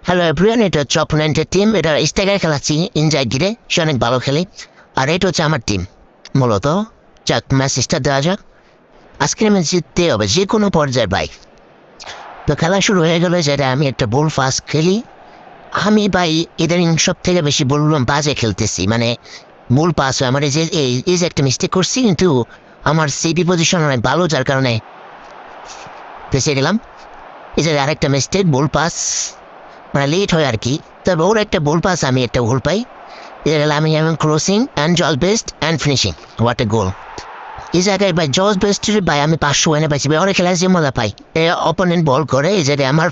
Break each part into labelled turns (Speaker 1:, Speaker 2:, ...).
Speaker 1: Hello everyone, এটা হচ্ছে অপোনেন্টের team. এটা স্ট্রাইকার খেলাচ্ছি ইনজাইগিরে, সে অনেক ভালো খেলে। আর এটা হচ্ছে আমার টিম মূলত। যাক, ম্যাচটা দেওয়া যাক। আজকের ম্যাচ জিততে হবে যে কোনো পর্যায়ে ভাই। তো খেলা শুরু হয়ে গেল, যেটা আমি একটা বল ফাস্ট খেলি। আমি ভাই ইদানিং সব থেকে বেশি বললাম বাজে খেলতেছি, মানে মূল পাস হয় আমার। এই যে একটা মিস্টেক করছি, কিন্তু আমার সিবি পজিশন অনেক ভালো, যার কারণে ফেসে গেলাম। এই যে আরেকটা মিস্টেক, বল পাস মানে লেট হয় আর কি। তবে ওর একটা বল পাস আমি একটা গোল পাই। আমি যেমন ক্রসিং অ্যান্ড জল best and finishing, what a goal. এই জায়গায় ভাই জজ বেস্টের ভাই আমি 500 এনে পাইছি ভাই। অনেক খেলায় যে মজা পাই, অপোনেন্ট বল করে এই জায়গায় আমার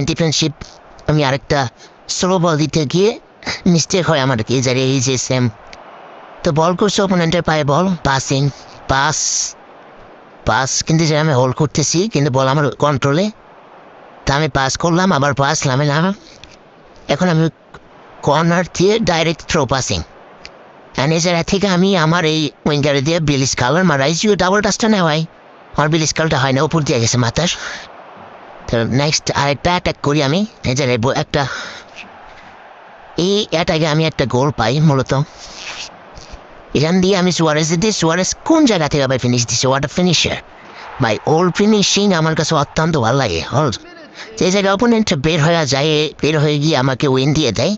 Speaker 1: ডিফেন্সিপ। আমি আরেকটা স্লো বল দিতে গিয়ে মিস্টেক হয় আমার কি, এই জায়গায় এই যে সেম। তো বল করছে অপোনেন্টের পায়ে, বল পাসিং, পাস পাস কিন্তু যে আমি হোল্ড করতেছি, কিন্তু বল আমার কন্ট্রোলে। তা আমি পাস করলাম, আবার পাস নাম। এখন আমি কর্নার দিয়ে ডাইরেক্ট থ্রো পাসিং। অ্যান্ড এই জায়গা থেকে আমি আমার এই উইঙ্গারে দিয়ে বিলিস কালার মারাইছিও, ডাবল টাচটা নেওয়াই আমার বিলিস কালটা হয় না, উপর দিয়ে গেছে মাথার। তো নেক্সট আরেকটা অ্যাটাক করি আমি। এই জায়গায় একটা এই অ্যাটাকে আমি একটা গোল পাই মূলত। এখান দিয়ে আমি সুয়ারেজ দিই। সুয়ারেজ কোন জায়গা থেকে আবার ফিনিশ দিচ্ছে, ওয়াট আ ফিনিশার ভাই। ওল ফিনিশিং আমার কাছে অত্যন্ত ভালো লাগে। যে জায়গায় অপোনেন্ট বের হয়ে যায়, বের হয়ে গিয়ে আমাকে উইন দিয়ে দেয়,